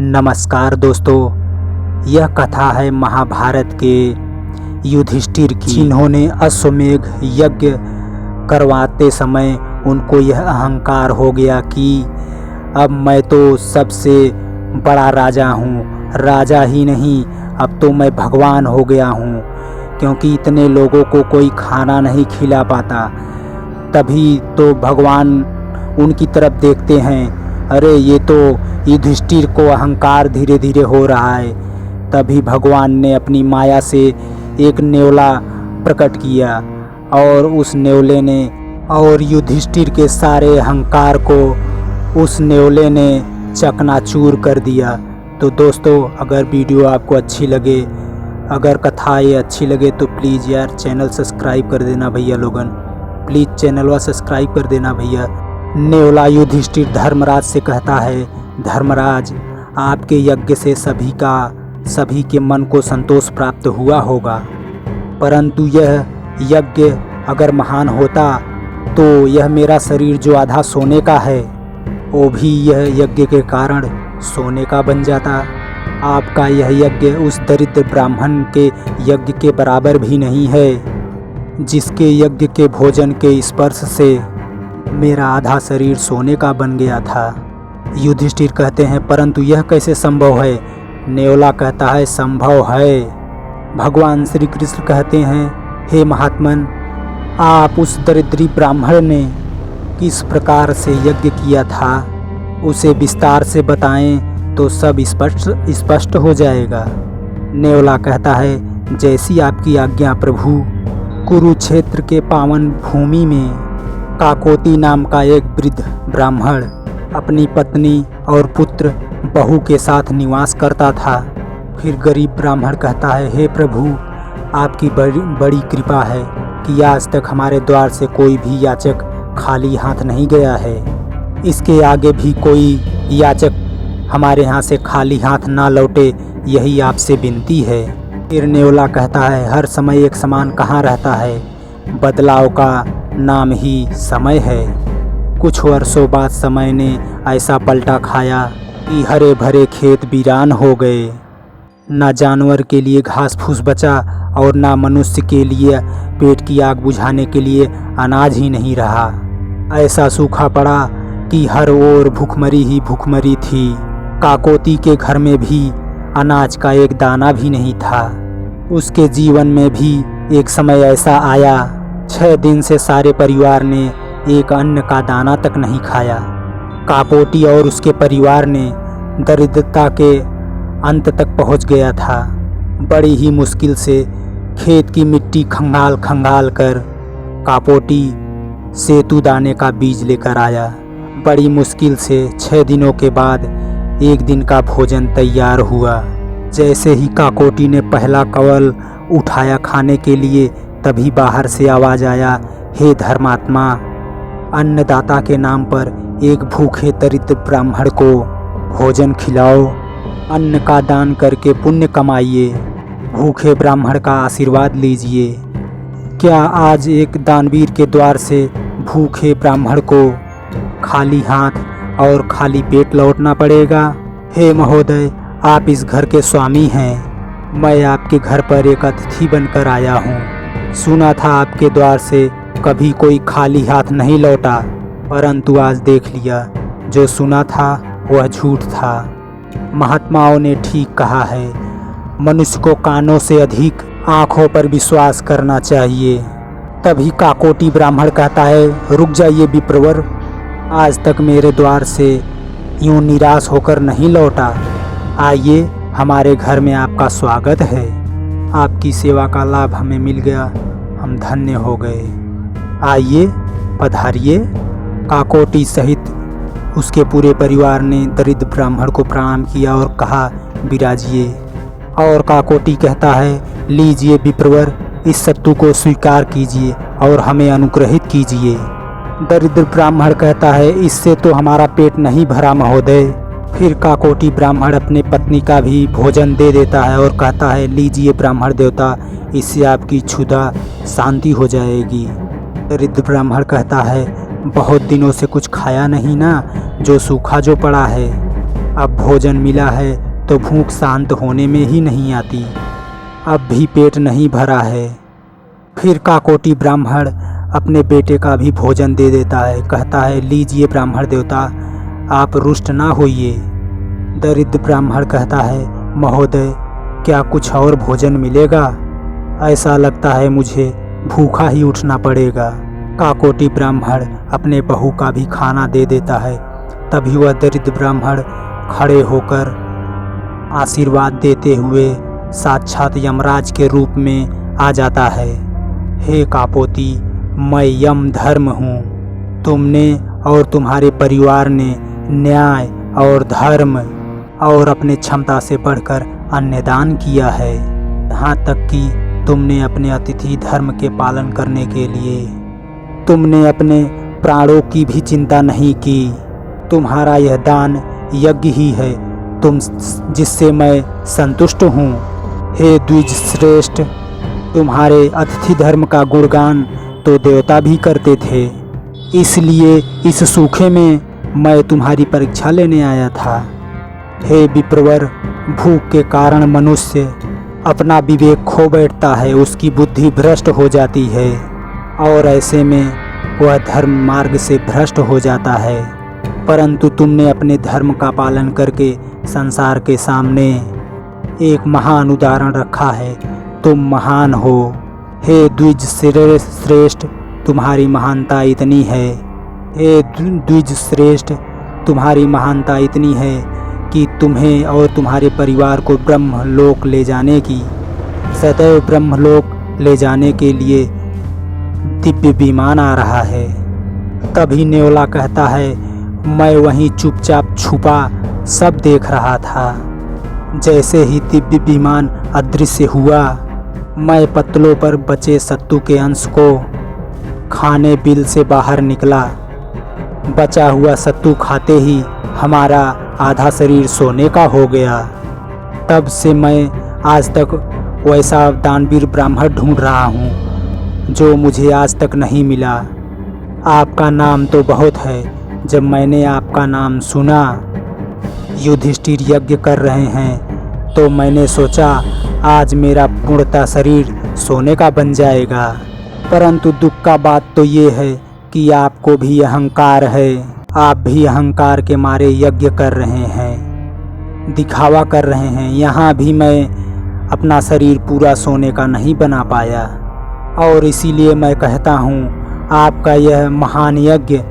नमस्कार दोस्तों, यह कथा है महाभारत के युधिष्ठिर की, जिन्होंने अश्वमेध यज्ञ करवाते समय उनको यह अहंकार हो गया कि अब मैं तो सबसे बड़ा राजा हूँ। राजा ही नहीं, अब तो मैं भगवान हो गया हूँ, क्योंकि इतने लोगों को कोई खाना नहीं खिला पाता। तभी तो भगवान उनकी तरफ देखते हैं, अरे ये तो युधिष्ठिर को अहंकार धीरे धीरे हो रहा है। तभी भगवान ने अपनी माया से एक नेवला प्रकट किया और उस नेवले ने और युधिष्ठिर के सारे अहंकार को उस नेवले ने चकनाचूर कर दिया। तो दोस्तों, अगर वीडियो आपको अच्छी लगे, अगर कथा ये अच्छी लगे तो प्लीज़ यार चैनल सब्सक्राइब कर देना भैया लोगन, प्लीज़ चैनल वा सब्सक्राइब कर देना भैया। नेवला युधिष्ठिर धर्मराज से कहता है, धर्मराज, आपके यज्ञ से सभी के मन को संतोष प्राप्त हुआ होगा, परंतु यह यज्ञ अगर महान होता तो यह मेरा शरीर जो आधा सोने का है वो भी यह यज्ञ के कारण सोने का बन जाता। आपका यह यज्ञ उस दरिद्र ब्राह्मण के यज्ञ के बराबर भी नहीं है, जिसके यज्ञ के भोजन के स्पर्श से मेरा आधा शरीर सोने का बन गया था। युधिष्ठिर कहते हैं, परंतु यह कैसे संभव है? नेवला कहता है, संभव है। भगवान श्री कृष्ण कहते हैं, हे महात्मन, आप उस दरिद्री ब्राह्मण ने किस प्रकार से यज्ञ किया था उसे विस्तार से बताएं तो सब स्पष्ट हो जाएगा। नेवला कहता है, जैसी आपकी आज्ञा प्रभु। कुरुक्षेत्र के पावन भूमि में काकोती नाम का एक वृद्ध ब्राह्मण अपनी पत्नी और पुत्र बहू के साथ निवास करता था। फिर गरीब ब्राह्मण कहता है, हे प्रभु, आपकी बड़ी कृपा है कि आज तक हमारे द्वार से कोई भी याचक खाली हाथ नहीं गया है। इसके आगे भी कोई याचक हमारे यहाँ से खाली हाथ ना लौटे, यही आपसे विनती है। फिर नेवला कहता है, हर समय एक समान कहाँ रहता है, बदलाव का नाम ही समय है। कुछ वर्षों बाद समय ने ऐसा पलटा खाया कि हरे भरे खेत वीरान हो गए। ना जानवर के लिए घास फूस बचा और ना मनुष्य के लिए पेट की आग बुझाने के लिए अनाज ही नहीं रहा। ऐसा सूखा पड़ा कि हर ओर भूखमरी ही भूखमरी थी। काकोती के घर में भी अनाज का एक दाना भी नहीं था। उसके जीवन में भी एक समय ऐसा आया, 6 दिन से सारे परिवार ने एक अन्न का दाना तक नहीं खाया। काकोटी और उसके परिवार ने दरिद्रता के अंत तक पहुंच गया था। बड़ी ही मुश्किल से खेत की मिट्टी खंगाल कर काकोटी सेतु दाने का बीज लेकर आया। बड़ी मुश्किल से 6 दिनों के बाद एक दिन का भोजन तैयार हुआ। जैसे ही काकोटी ने पहला कवल उठाया खाने के लिए, तभी बाहर से आवाज़ आया, हे धर्मात्मा, अन्नदाता के नाम पर एक भूखे दरिद्र ब्राह्मण को भोजन खिलाओ। अन्न का दान करके पुण्य कमाइए, भूखे ब्राह्मण का आशीर्वाद लीजिए। क्या आज एक दानवीर के द्वार से भूखे ब्राह्मण को खाली हाथ और खाली पेट लौटना पड़ेगा? हे महोदय, आप इस घर के स्वामी हैं। मैं आपके घर पर एक अतिथि बनकर आया हूँ। सुना था आपके द्वार से कभी कोई खाली हाथ नहीं लौटा, परंतु आज देख लिया, जो सुना था वह झूठ था। महात्माओं ने ठीक कहा है, मनुष्य को कानों से अधिक आँखों पर विश्वास करना चाहिए। तभी काकोटी ब्राह्मण कहता है, रुक जाइए विप्रवर, आज तक मेरे द्वार से यूँ निराश होकर नहीं लौटा। आइए, हमारे घर में आपका स्वागत है। आपकी सेवा का लाभ हमें मिल गया, हम धन्य हो गए। आइए, पधारिए। काकोटी सहित उसके पूरे परिवार ने दरिद्र ब्राह्मण को प्रणाम किया और कहा, विराजिए। और काकोटी कहता है, लीजिए विप्रवर, इस सत्तू को स्वीकार कीजिए और हमें अनुग्रहित कीजिए। दरिद्र ब्राह्मण कहता है, इससे तो हमारा पेट नहीं भरा महोदय। फिर काकोटी ब्राह्मण अपने पत्नी का भी भोजन दे देता है और कहता है, लीजिए ब्राह्मण देवता, इससे आपकी क्षुधा शांति हो जाएगी। दरिद्र ब्राह्मण कहता है, बहुत दिनों से कुछ खाया नहीं ना, जो सूखा जो पड़ा है। अब भोजन मिला है तो भूख शांत होने में ही नहीं आती। अब भी पेट नहीं भरा है। फिर काकोटी ब्राह्मण अपने बेटे का भी भोजन दे देता है। कहता है, लीजिए ब्राह्मण देवता, आप रुष्ट ना होइए। दरिद्र ब्राह्मण कहता है, महोदय क्या कुछ और भोजन मिलेगा? ऐसा लगता है मुझे भूखा ही उठना पड़ेगा। काकोटी ब्राह्मण अपने बहू का भी खाना दे देता है। तभी वह दरिद्र ब्राह्मण खड़े होकर आशीर्वाद देते हुए साक्षात यमराज के रूप में आ जाता है। हे कापोती, मैं यम धर्म हूँ। तुमने और तुम्हारे परिवार ने न्याय और धर्म और अपने क्षमता से बढ़कर अन्नदान किया है। यहाँ तक कि तुमने अपने अतिथि धर्म के पालन करने के लिए तुमने अपने प्राणों की भी चिंता नहीं की। तुम्हारा यह दान यज्ञ ही है, तुम जिससे मैं संतुष्ट हूँ। हे द्विज श्रेष्ठ, तुम्हारे अतिथि धर्म का गुणगान तो देवता भी करते थे, इसलिए इस सूखे में मैं तुम्हारी परीक्षा लेने आया था। हे विप्रवर, भूख के कारण मनुष्य अपना विवेक खो बैठता है, उसकी बुद्धि भ्रष्ट हो जाती है और ऐसे में वह धर्म मार्ग से भ्रष्ट हो जाता है। परंतु तुमने अपने धर्म का पालन करके संसार के सामने एक महान उदाहरण रखा है। तुम महान हो। हे द्विज श्रेष्ठ, तुम्हारी महानता इतनी है। हे द्विज श्रेष्ठ, तुम्हारी महानता इतनी है कि तुम्हें और तुम्हारे परिवार को ब्रह्मलोक ले जाने की, सदैव ब्रह्मलोक ले जाने के लिए दिव्य विमान आ रहा है। तभी नेवला कहता है, मैं वहीं चुपचाप छुपा सब देख रहा था। जैसे ही दिव्य विमान अदृश्य हुआ, मैं पत्तलों पर बचे सत्तू के अंश को खाने बिल से बाहर निकला। बचा हुआ सत्तू खाते ही हमारा आधा शरीर सोने का हो गया। तब से मैं आज तक वैसा दानवीर ब्राह्मण ढूंढ रहा हूँ जो मुझे आज तक नहीं मिला। आपका नाम तो बहुत है। जब मैंने आपका नाम सुना, युधिष्ठिर यज्ञ कर रहे हैं, तो मैंने सोचा आज मेरा पूर्णतः शरीर सोने का बन जाएगा। परंतु दुख का बात तो ये है कि आपको भी अहंकार है। आप भी अहंकार के मारे यज्ञ कर रहे हैं, दिखावा कर रहे हैं। यहाँ भी मैं अपना शरीर पूरा सोने का नहीं बना पाया और इसीलिए मैं कहता हूँ आपका यह महान यज्ञ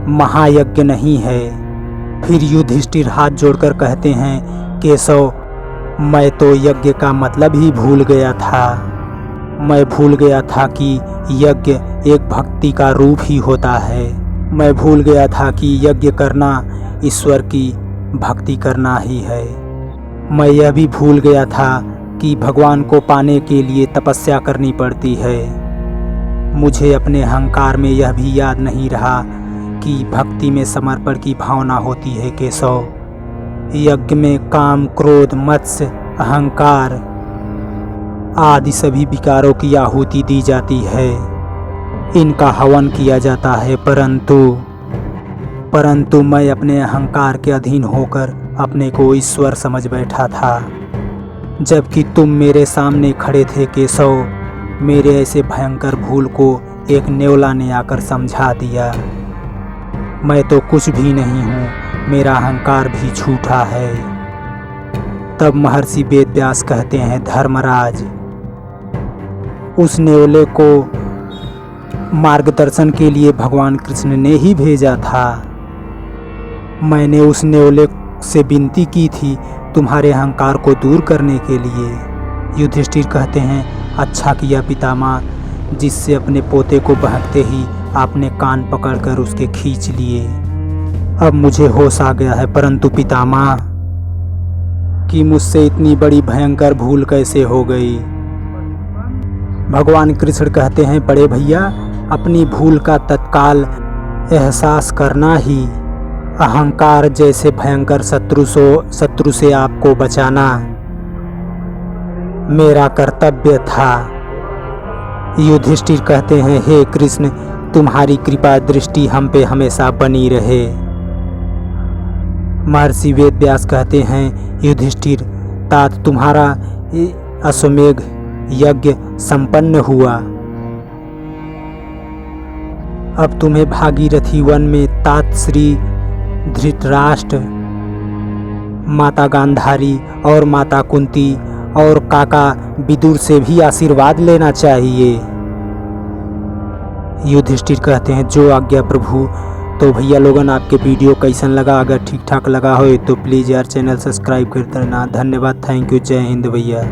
महायज्ञ नहीं है। फिर युधिष्ठिर हाथ जोड़कर कहते हैं, केशव, मैं तो यज्ञ का मतलब ही भूल गया था। मैं भूल गया था कि यज्ञ एक भक्ति का रूप ही होता है। मैं भूल गया था कि यज्ञ करना ईश्वर की भक्ति करना ही है। मैं यह भी भूल गया था कि भगवान को पाने के लिए तपस्या करनी पड़ती है। मुझे अपने अहंकार में यह भी याद नहीं रहा कि भक्ति में समर्पण की भावना होती है। केशव, यज्ञ में काम, क्रोध, मत्स्य, अहंकार आदि सभी विकारों की आहुति दी जाती है, इनका हवन किया जाता है। परंतु मैं अपने अहंकार के अधीन होकर अपने को ईश्वर समझ बैठा था, जबकि तुम मेरे सामने खड़े थे। केशव, मेरे ऐसे भयंकर भूल को एक नेवला ने आकर समझा दिया। मैं तो कुछ भी नहीं हूँ, मेरा अहंकार भी झूठा है। तब महर्षि वेदव्यास कहते हैं, धर्मराज, उस नेवले को मार्गदर्शन के लिए भगवान कृष्ण ने ही भेजा था। मैंने उस नेवले से विनती की थी तुम्हारे अहंकार को दूर करने के लिए। युधिष्ठिर कहते हैं, अच्छा किया पितामह, जिससे अपने पोते को बहकते ही आपने कान पकड़कर उसके खींच लिए। अब मुझे होश आ गया है। परंतु पितामह, कि मुझसे इतनी बड़ी भयंकर भूल कैसे हो गई? भगवान कृष्ण कहते हैं, बड़े भैया, अपनी भूल का तत्काल एहसास करना ही अहंकार जैसे भयंकर शत्रु से आपको बचाना मेरा कर्तव्य था। युधिष्ठिर कहते हैं, हे कृष्ण, तुम्हारी कृपा दृष्टि हम पे हमेशा बनी रहे। महर्षि वेद व्यास कहते हैं, युधिष्ठिर तात तुम्हारा अश्वमेध यज्ञ संपन्न हुआ। अब तुम्हें भागीरथी वन में तात श्री धृतराष्ट्र, माता गांधारी और माता कुंती और काका विदुर से भी आशीर्वाद लेना चाहिए। युधिष्ठिर कहते हैं, जो आज्ञा प्रभु। तो भैया लोगन, आपके वीडियो कैसन लगा? अगर ठीक ठाक लगा हो तो प्लीज़ यार चैनल सब्सक्राइब करते रहना। धन्यवाद, थैंक यू, जय हिंद भैया।